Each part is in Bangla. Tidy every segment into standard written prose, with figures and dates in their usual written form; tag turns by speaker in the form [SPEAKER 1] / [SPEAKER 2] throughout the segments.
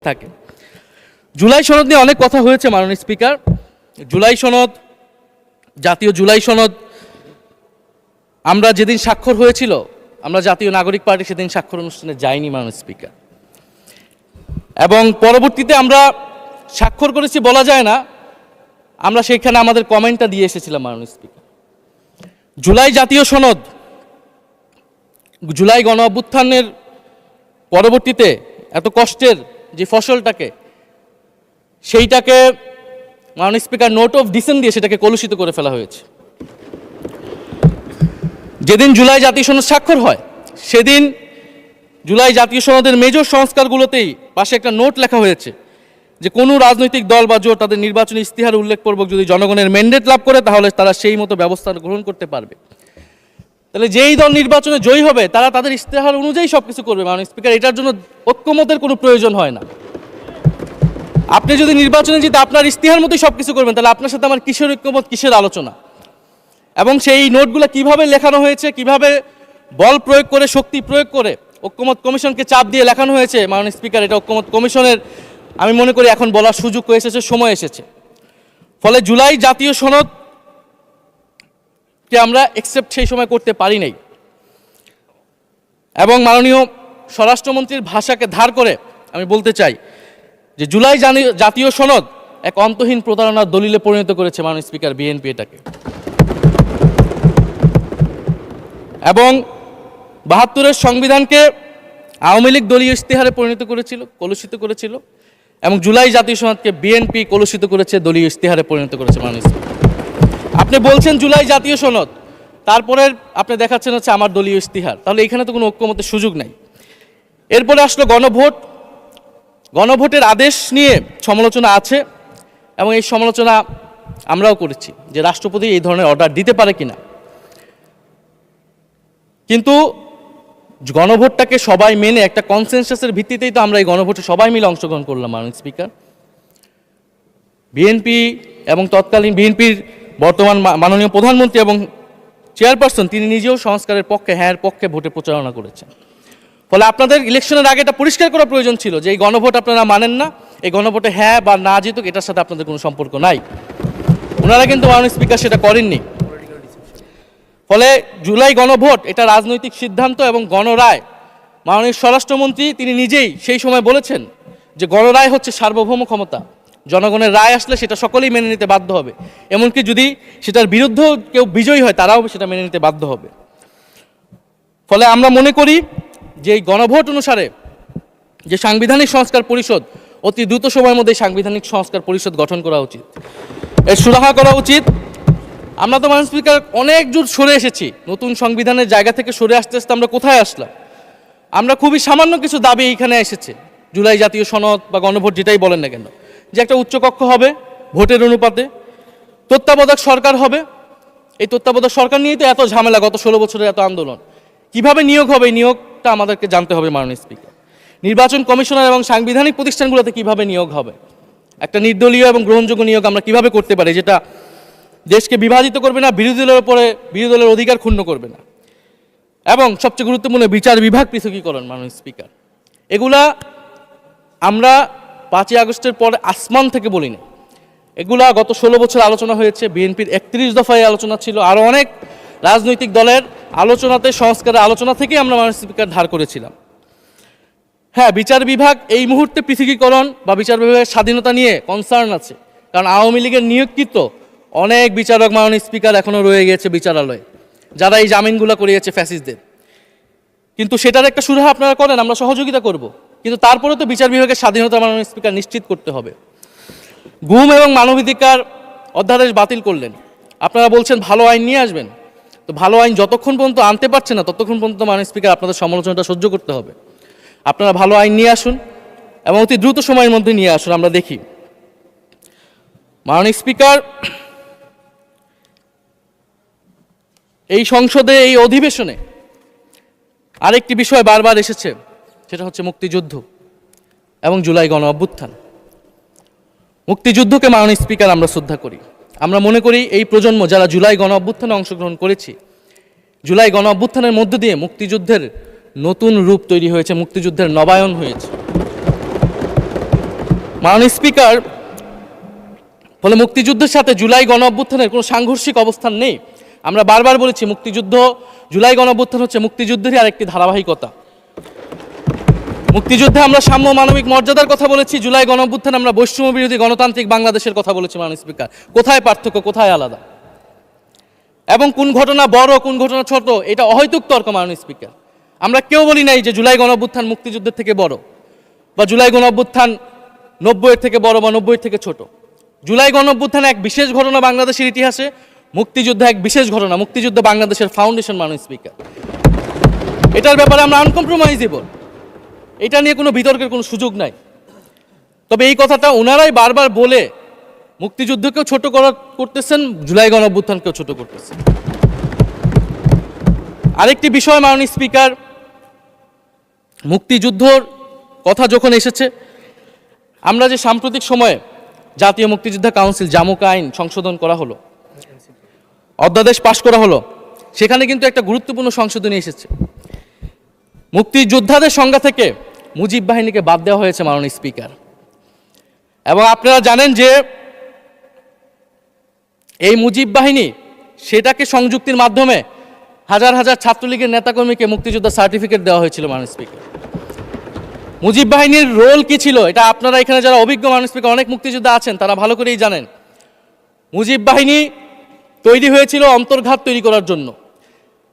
[SPEAKER 1] থাকে। জুলাই সনদ নিয়ে অনেক কথা হয়েছে মাননীয় স্পিকার। জুলাই সনদ, জাতীয় জুলাই সনদ আমরা যেদিন স্বাক্ষর হয়েছিল, আমরা জাতীয় নাগরিক পার্টি সেদিন স্বাক্ষর অনুষ্ঠানে যাইনি মাননীয় স্পিকার, এবং পরবর্তীতে আমরা স্বাক্ষর করেছি বলা যায় না, আমরা সেইখানে আমাদের কমেন্টটা দিয়ে এসেছিলাম মাননীয় স্পিকার। জুলাই জাতীয় সনদ, জুলাই গণ অভ্যুত্থানের পরবর্তীতে এত কষ্টের যে ফসলটাকে, সেইটাকে মাননীয় স্পিকার নোট অফ ডিসেন্ট দিয়ে সেটাকে কলুষিত করে ফেলা হয়েছে। যেদিন জুলাই জাতীয় সনদ স্বাক্ষর হয় সেদিন জুলাই জাতীয় সনদের মেজর সংস্কারগুলোতেই পাশে একটা নোট লেখা হয়েছে যে কোনো রাজনৈতিক দল বা জোট তাদের নির্বাচনী ইস্তিহার উল্লেখপূর্বক যদি জনগণের ম্যান্ডেট লাভ করে তাহলে তারা সেই মতো ব্যবস্থা গ্রহণ করতে পারবে। তাহলে যেই দল নির্বাচনে জয়ী হবে তারা তাদের ইস্তেহার অনুযায়ী সবকিছু করবে মাননীয় স্পিকার। এটার জন্য ঐক্যমতের কোনো প্রয়োজন হয় না। আপনি যদি নির্বাচনে জিতে আপনার ইস্তেহার মতোই সবকিছু করবেন, তাহলে আপনার সাথে আমার কিসের ঐক্যমত, কিসের আলোচনা? এবং সেই নোটগুলো কিভাবে লেখানো হয়েছে, কিভাবে বল প্রয়োগ করে, শক্তি প্রয়োগ করে ঐক্যমত কমিশনকে চাপ দিয়ে লেখানো হয়েছে মাননীয় স্পিকার, এটা ঐক্যমত কমিশনের আমি মনে করি এখন বলার সুযোগ হয়ে এসেছে, সময় এসেছে। ফলে জুলাই জাতীয় সনদ কে আমরা অ্যাকসেপ্ট সেই সময় করতে পারি নাই, এবং মাননীয় স্বরাষ্ট্রমন্ত্রীর ভাষাকে ধার করে আমি বলতে চাই যে জুলাই জাতীয় সনদ এক অন্তহীন প্রতারণার দলিলে পরিণত করেছে মাননীয় স্পিকার বিএনপি এটাকে, এবং ৭২-এর সংবিধানকে আওয়ামী লীগ দলীয় ইস্তেহারে পরিণত করেছিল, কলুষিত করেছিল, এবং জুলাই জাতীয় সনদকে বিএনপি কলুষিত করেছে, দলীয় ইস্তেহারে পরিণত করেছে মাননীয় স্পিকার। আপনি বলছেন জুলাই জাতীয় সনদ, তারপরে আপনি দেখাচ্ছেন হচ্ছে আমার দলীয় ইস্তিহার, তাহলে এখানে তো কোনো ঐক্যমতের সুযোগ নাই। এরপরে আসলো গণভোট। গণভোটের আদেশ নিয়ে সমালোচনা আছে, এবং এই সমালোচনা আমরাও করেছি যে রাষ্ট্রপতি এই ধরনের অর্ডার দিতে পারে কিনা। কিন্তু গণভোটটাকে সবাই মেনে একটা কনসেনসাসের ভিত্তিতেই তো আমরা এই গণভোটে সবাই মিলে অংশগ্রহণ করলাম মাননীয় স্পিকার। বিএনপি এবং তৎকালীন বিএনপির বর্তমান মাননীয় প্রধানমন্ত্রী এবং চেয়ারপারসন তিনি নিজেও সংস্কারের পক্ষে, হ্যাঁ পক্ষে ভোটে প্রচারণা করেছেন। ফলে আপনাদের ইলেকশনের আগে এটা পরিষ্কার করা প্রয়োজন ছিল যে এই গণভোট আপনারা মানেন না, এই গণভোটে হ্যাঁ বা না জিতুক এটার সাথে আপনাদের কোনো সম্পর্ক নাই। ওনারা কিন্তু মাননীয় স্পিকার সেটা করেননি। ফলে জুলাই গণভোট এটা রাজনৈতিক সিদ্ধান্ত এবং গণরায়। মাননীয় স্বরাষ্ট্রমন্ত্রী তিনি নিজেই সেই সময় বলেছেন যে গণরায় হচ্ছে সার্বভৌম ক্ষমতা, জনগণের রায় আসলে সেটা সকলেই মেনে নিতে বাধ্য হবে, এমনকি যদি সেটার বিরুদ্ধেও কেউ বিজয়ী হয় তারাও সেটা মেনে নিতে বাধ্য হবে। ফলে আমরা মনে করি যে এই গণভোট অনুসারে যে সাংবিধানিক সংস্কার পরিষদ, অতি দ্রুত সময়ের মধ্যে সাংবিধানিক সংস্কার পরিষদ গঠন করা উচিত, এর সুরাহা করা উচিত। আমরা তো মাননীয় স্পিকার অনেক দূর সরে এসেছি, নতুন সংবিধানের জায়গা থেকে সরে আসতে আসতে আমরা কোথায় আসলাম? আমরা খুবই সামান্য কিছু দাবি এইখানে এসেছে, জুলাই জাতীয় সনদ বা গণভোট যেটাই বলেন না কেন, যে একটা উচ্চকক্ষ হবে ভোটের অনুপাতে, তত্ত্বাবধায়ক সরকার হবে। এই তত্ত্বাবধায়ক সরকার নিয়েই তো এত ঝামেলা, গত 16 বছরের এত আন্দোলন। কিভাবে নিয়োগ হবে এই নিয়োগটা আমাদেরকে জানতে হবে মাননীয় স্পিকার। নির্বাচন কমিশনার এবং সাংবিধানিক প্রতিষ্ঠানগুলোতে কিভাবে নিয়োগ হবে, একটা নির্দলীয় এবং গ্রহণযোগ্য নিয়োগ আমরা কিভাবে করতে পারি যেটা দেশকে বিভাজিত করবে না, বিরোধী দলের উপরে বিরোধী দলের অধিকার ক্ষুণ্ণ করবে না, এবং সবচেয়ে গুরুত্বপূর্ণ বিচার বিভাগ পৃথকীকরণ মাননীয় স্পিকার। এগুলা আমরা 5ই আগস্টের পরে আসমান থেকে বলি না, এগুলা গত 16 বছর আলোচনা হয়েছে। বিএনপির 31 দফায় আলোচনা ছিল, আরও অনেক রাজনৈতিক দলের আলোচনাতে, সংস্কারের আলোচনা থেকে আমরা মাননীয় স্পিকার ধার করেছিলাম। হ্যাঁ, বিচার বিভাগ এই মুহূর্তে পৃথকীকরণ বা বিচার বিভাগের স্বাধীনতা নিয়ে কনসার্ন আছে, কারণ আওয়ামী লীগের নিয়োগকৃত অনেক বিচারক মাননীয় স্পিকার এখনও রয়ে গেছে বিচারালয়ে, যারা এই জামিনগুলো করিয়েছে ফ্যাসিস্টদের। কিন্তু সেটার একটা সুরাহা আপনারা করেন, আমরা সহযোগিতা করব, কিন্তু তারপরে তো বিচার বিভাগের স্বাধীনতা মাননীয় স্পিকার নিশ্চিত করতে হবে। গুম এবং মানবাধিকার অধ্যাদেশ বাতিল করলেন, আপনারা বলছেন ভালো আইন নিয়ে আসবেন, তো ভালো আইন যতক্ষণ পর্যন্ত আনতে পারছে না ততক্ষণ পর্যন্ত মাননীয় স্পিকার আপনাদের সমালোচনাটা সহ্য করতে হবে। আপনারা ভালো আইন নিয়ে আসুন এবং অতি দ্রুত সময়ের মধ্যে নিয়ে আসুন, আমরা দেখি। মাননীয় স্পিকার, এই সংসদে, এই অধিবেশনে আরেকটি বিষয় বারবার এসেছে, সেটা হচ্ছে মুক্তিযুদ্ধ এবং জুলাই গণ অভ্যুত্থান। মুক্তিযুদ্ধকে মাননীয় স্পিকার আমরা শ্রদ্ধা করি। আমরা মনে করি এই প্রজন্ম যারা জুলাই গণ অভ্যুত্থানে অংশগ্রহণ করেছি, জুলাই গণ অভ্যুত্থানের মধ্য দিয়ে মুক্তিযুদ্ধের নতুন রূপ তৈরি হয়েছে, মুক্তিযুদ্ধের নবায়ন হয়েছে। মাননীয় স্পিকার, ফলে মুক্তিযুদ্ধের সাথে জুলাই গণ অভ্যুত্থানের কোনো সাংঘর্ষিক অবস্থান নেই। আমরা বারবার বলেছি মুক্তিযুদ্ধ, জুলাই গণ অভ্যুত্থান হচ্ছে মুক্তিযুদ্ধেরই আরেকটি ধারাবাহিকতা। মুক্তিযুদ্ধে আমরা সাম্য মানবিক মর্যাদার কথা বলেছি, জুলাই গণ অভ্যুত্থানে আমরা বৈষম্য বিরোধী গণতান্ত্রিক বাংলাদেশের কথা বলেছি। মাননীয় স্পিকার, কোথায় পার্থক্য, কোথায় আলাদা, এবং কোন ঘটনা বড় কোন ঘটনা ছোট, এটা অহৈতুক তর্ক। মাননীয় স্পিকার, আমরা কেউ বলি নাই যে জুলাই গণ অভ্যুত্থান মুক্তিযুদ্ধের থেকে বড়, বা জুলাই গণ অভ্যুত্থান 90-এর থেকে বড় বা 90-এর থেকে ছোট। জুলাই গণ অভ্যুত্থান এক বিশেষ ঘটনা বাংলাদেশের ইতিহাসে, মুক্তিযুদ্ধ এক বিশেষ ঘটনা, মুক্তিযুদ্ধ বাংলাদেশের ফাউন্ডেশন। মাননীয় স্পিকার, এটার ব্যাপারে আমরা আনকম্প্রোমাইজেবল, এটা নিয়ে কোনো বিতর্কের কোনো সুযোগ নাই। তবে এই কথাটা ওনারাই বারবার বলে মুক্তিযুদ্ধকেও ছোট করতেছেন, জুলাই গণ অভ্যুত্থানকেও ছোট করতেছেন। আরেকটি বিষয় মাননীয় স্পিকার, মুক্তিযুদ্ধর কথা যখন এসেছে, আমরা যে সাম্প্রতিক সময়ে জাতীয় মুক্তিযোদ্ধা কাউন্সিল জামুকা আইন সংশোধন করা হলো, অধ্যাদেশ পাশ করা হলো, সেখানে কিন্তু একটা গুরুত্বপূর্ণ সংশোধনী এসেছে। মুক্তিযোদ্ধাদের সংজ্ঞা থেকে মুজিব বাহিনীকে বাদ দেওয়া হয়েছে। মাননীয় স্পিকার, এবং আপনারা জানেন যে এই মুজিব বাহিনী, সেটাকে সংযুক্তির মাধ্যমে হাজার হাজার ছাত্রলীগের নেতাকর্মীকে মুক্তিযোদ্ধা সার্টিফিকেট দেওয়া হয়েছিল। মাননীয় স্পিকার, মুজিব বাহিনীর রোল কি ছিল, এটা আপনারা এখানে যারা অভিজ্ঞ মাননীয় স্পিকার অনেক মুক্তিযোদ্ধা আছেন, তারা ভালো করেই জানেন। মুজিব বাহিনী তৈরি হয়েছিল অন্তর্ঘাত তৈরি করার জন্য।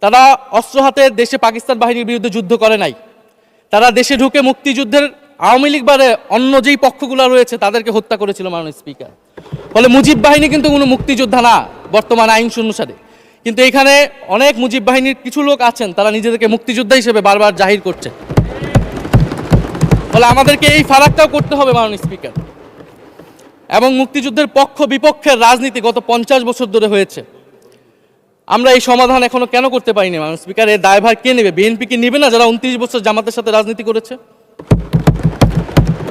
[SPEAKER 1] তারা অস্ত্র হাতে দেশে পাকিস্তান বাহিনীর বিরুদ্ধে যুদ্ধ করে নাই। তারা দেশে ঢুকে মুক্তিযুদ্ধের আওয়ামী লীগ বারে অন্য যেই পক্ষগুলো রয়েছে তাদেরকে হত্যা করেছিল। মাননীয় স্পিকার, ফলে মুজিব বাহিনী কিন্তু কোনো মুক্তিযোদ্ধা না বর্তমান আইন অনুসারে। কিন্তু এখানে অনেক মুজিব বাহিনীর কিছু লোক আছেন, তারা নিজেদেরকে মুক্তিযোদ্ধা হিসেবে বারবার জাহির করছে। ফলে আমাদেরকে এই ফারাকটাও করতে হবে। মাননীয় স্পিকার, এবং মুক্তিযুদ্ধের পক্ষ বিপক্ষের রাজনীতি গত 50 বছর ধরে হয়েছে। আমরা এই সমাধান এখনো কেন করতে পারিনি? মাননীয় স্পিকার, এর দায়ভার কে নেবে? বিএনপি কি নেবে না, যারা 29 বছর জামাতের সাথে রাজনীতি করেছে?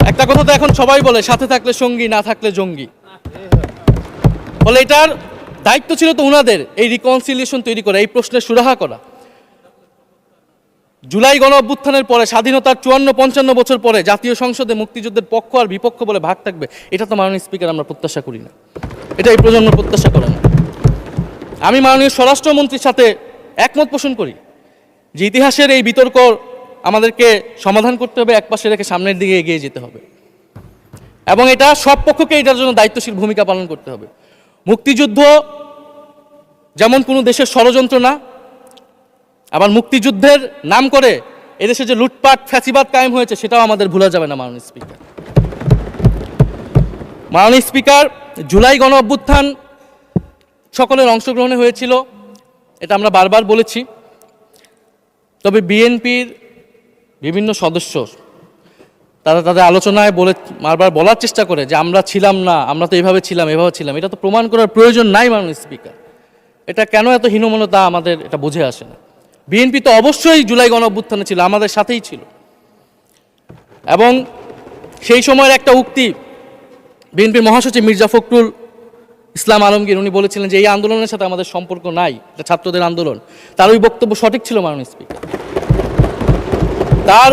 [SPEAKER 1] একটা কথা তো এখন সবাই বলে, সাথে থাকলে সঙ্গী, না থাকলে জঙ্গি। ফলে এটার দায়িত্ব ছিল তো উনাদের, এই রিকনসিলিয়েশন তৈরি করা, এই প্রশ্নের সুরাহা করা। জুলাই গণ অভ্যুত্থানের পরে, স্বাধীনতার 54-55 বছর পরে জাতীয় সংসদে মুক্তিযুদ্ধের পক্ষ আর বিপক্ষ বলে ভাগ থাকবে, এটা তো মাননীয় স্পিকার আমরা প্রত্যাশা করি না, এটা এই প্রজন্ম প্রত্যাশা করে না। আমি মাননীয় স্বরাষ্ট্রমন্ত্রীর সাথে একমত পোষণ করি যে ইতিহাসের এই বিতর্ক আমাদেরকে সমাধান করতে হবে, একপাশে রেখে সামনের দিকে এগিয়ে যেতে হবে, এবং এটা সব পক্ষকে এটার জন্য দায়িত্বশীল ভূমিকা পালন করতে হবে। মুক্তিযুদ্ধ যেমন কোনো দেশের ষড়যন্ত্র না, আবার মুক্তিযুদ্ধের নাম করে এদেশে যে লুটপাট ফ্যাসিবাদ কায়েম হয়েছে, সেটাও আমাদের ভুলা যাবে না। মাননীয় স্পিকার, মাননীয় স্পিকার, জুলাই গণ অভ্যুত্থান সকলের অংশগ্রহণে হয়েছিল, এটা আমরা বারবার বলেছি। তবে বিএনপির বিভিন্ন সদস্য তারা তাদের আলোচনায় বারবার বলার চেষ্টা করে যে আমরা ছিলাম না, আমরা তো এভাবে ছিলাম, এভাবে ছিলাম। এটা তো প্রমাণ করার প্রয়োজন নাই। মাননীয় স্পিকার, এটা কেন এত হীনমন্যতা আমাদের এটা বুঝে আসে না। বিএনপি তো অবশ্যই জুলাই গণ অভ্যুত্থানে ছিল, আমাদের সাথেই ছিল, এবং সেই সময়ের একটা উক্তি বিএনপির মহাসচিব মির্জা ফখরুল ইসলাম আলমগীর, উনি বলেছিলেন যে এই আন্দোলনের সাথে আমাদের সম্পর্ক নাই, এটা ছাত্রদের আন্দোলন। তার ওই বক্তব্য সঠিক ছিল। মাননীয় স্পিকার, তার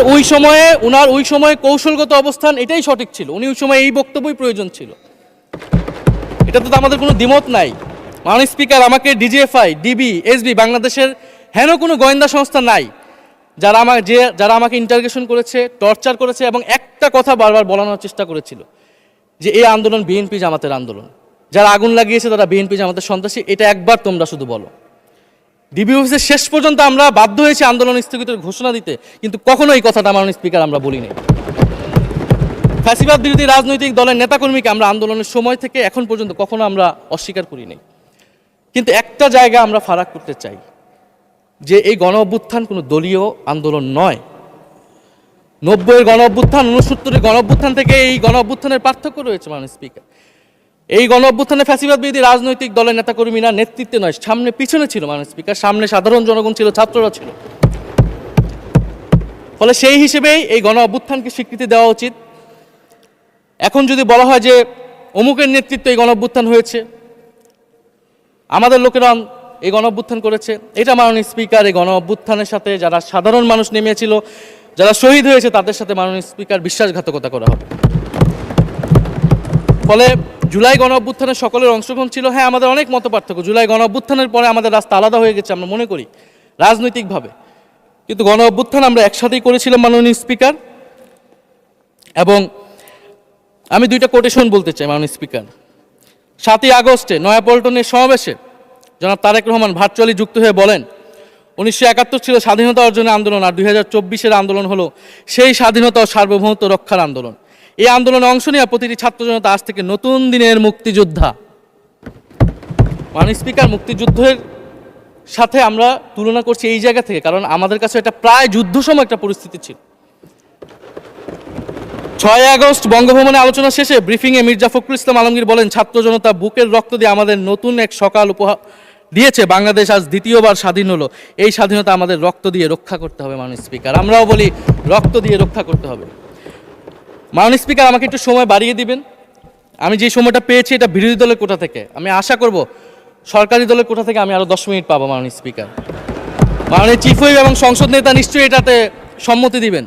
[SPEAKER 1] ওই সময়ে কৌশলগত অবস্থান এটাই সঠিক ছিল, উনি ওই সময় এই বক্তব্যই প্রয়োজন ছিল, এটাতে তো আমাদের কোনো দ্বিমত নাই। মাননীয় স্পিকার, আমাকে ডিজিএফআই, ডিবি, এসবি, বাংলাদেশের হেন কোনো গোয়েন্দা সংস্থা নাই যারা আমাকে ইন্টারগেশন করেছে, টর্চার করেছে, এবং একটা কথা বারবার বলানোর চেষ্টা করেছিল যে এই আন্দোলন বিএনপি জামাতের আন্দোলন, যারা আগুন লাগিয়েছে তারা বিএনপি জামাতের সন্ত্রাসী। এটা একবার তোমরা শুধু বলো। ডিবি অফিসের শেষ পর্যন্ত আমরা বাধ্য হয়েছি আন্দোলন স্থগিতের ঘোষণা দিতে, কিন্তু কখনো এই কথাটা মাননীয় স্পিকার আমরা বলিনি। ফ্যাসিবাদ বিরোধী রাজনৈতিক দলের নেতাকর্মীকে আমরা আন্দোলনের সময় থেকে এখন পর্যন্ত কখনো আমরা অস্বীকার করিনি। কিন্তু একটা জায়গা আমরা ফারাক করতে চাই, যে এই গণ অভ্যুত্থান কোনো দলীয় আন্দোলন নয়। 90-এর গণ অভ্যুত্থান, 69-এর গণ অভ্যুত্থান থেকে এই গণ অভ্যুত্থানের পার্থক্য রয়েছে। মাননীয় স্পিকার, এই গণ অভ্যুত্থানে ফ্যাসিবাদ বিরোধী রাজনৈতিক দলের নেতাকর্মীরা নেতৃত্বে নয়, সামনে পিছনে ছিল। মাননীয় স্পিকার, সামনে সাধারণ জনগণ ছিল, ছাত্ররা ছিল। ফলে সেই হিসেবেই এই গণ অভ্যুত্থানকে স্বীকৃতি দেওয়া উচিত। এখন যদি বলা হয় যে অমুকের নেতৃত্বে এই গণ অভ্যুত্থান হয়েছে, আমাদের লোকেরা এই গণ অভ্যুত্থান করেছে, এটা মাননীয় স্পিকার এই গণ অভ্যুত্থানের সাথে যারা সাধারণ মানুষ নেমেছিল, যারা শহীদ হয়েছে, তাদের সাথে মাননীয় স্পিকার বিশ্বাসঘাতকতা করা হবে। ফলে জুলাই গণ অভ্যুত্থানে সকলের অংশগ্রহণ ছিল। হ্যাঁ, আমাদের অনেক মতপার্থক্য, জুলাই গণ অভ্যুত্থানের পরে আমাদের রাস্তা আলাদা হয়ে গেছে আমরা মনে করি রাজনৈতিকভাবে, কিন্তু গণ অভ্যুত্থান আমরা একসাথেই করেছিলাম মাননীয় স্পিকার। এবং আমি দুইটা কোটেশন বলতে চাই মাননীয় স্পিকার। 7ই আগস্টে নয়াপল্টনের সমাবেশে জনাব তারেক রহমান ভার্চুয়ালি যুক্ত হয়ে বলেন 1971 ছিল স্বাধীনতা অর্জনের আন্দোলন, আর 2024-এর আন্দোলন হলো সেই স্বাধীনতা ও সার্বভৌমত্ব রক্ষার আন্দোলন। এই আন্দোলনে অংশ নেওয়া প্রতিটি ছাত্র জনতা আজ থেকে নতুন দিনের মুক্তিযোদ্ধা। মাননীয় স্পিকার, মুক্তিযুদ্ধের সাথে আমরা তুলনা করছি এই জায়গা থেকে, কারণ আমাদের কাছে এটা প্রায় যুদ্ধসম একটা পরিস্থিতি ছিল। 6 আগস্ট বঙ্গভবনে আলোচনা শেষে ব্রিফিংয়ে মির্জা ফখরুল ইসলাম আলমগীর বলেন, ছাত্র জনতা বুকের রক্ত দিয়ে আমাদের নতুন এক সকাল উপহার দিয়েছে, বাংলাদেশ আজ দ্বিতীয়বার স্বাধীন হলো, এই স্বাধীনতা আমাদের রক্ত দিয়ে রক্ষা করতে হবে। মাননীয় স্পিকার, আমরাও বলি রক্ত দিয়ে রক্ষা করতে হবে। মাননীয় স্পিকার, আমাকে একটু সময় বাড়িয়ে দিবেন। আমি যে সময়টা পেয়েছি এটা বিরোধী দলের কোটা থেকে, আমি আশা করব সরকারি দলের কোটা থেকে আমি আরও 10 মিনিট পাবো। মাননীয় স্পিকার, মাননীয় চিফ হুইপ এবং সংসদ নেতা নিশ্চয়ই এটাতে সম্মতি দিবেন।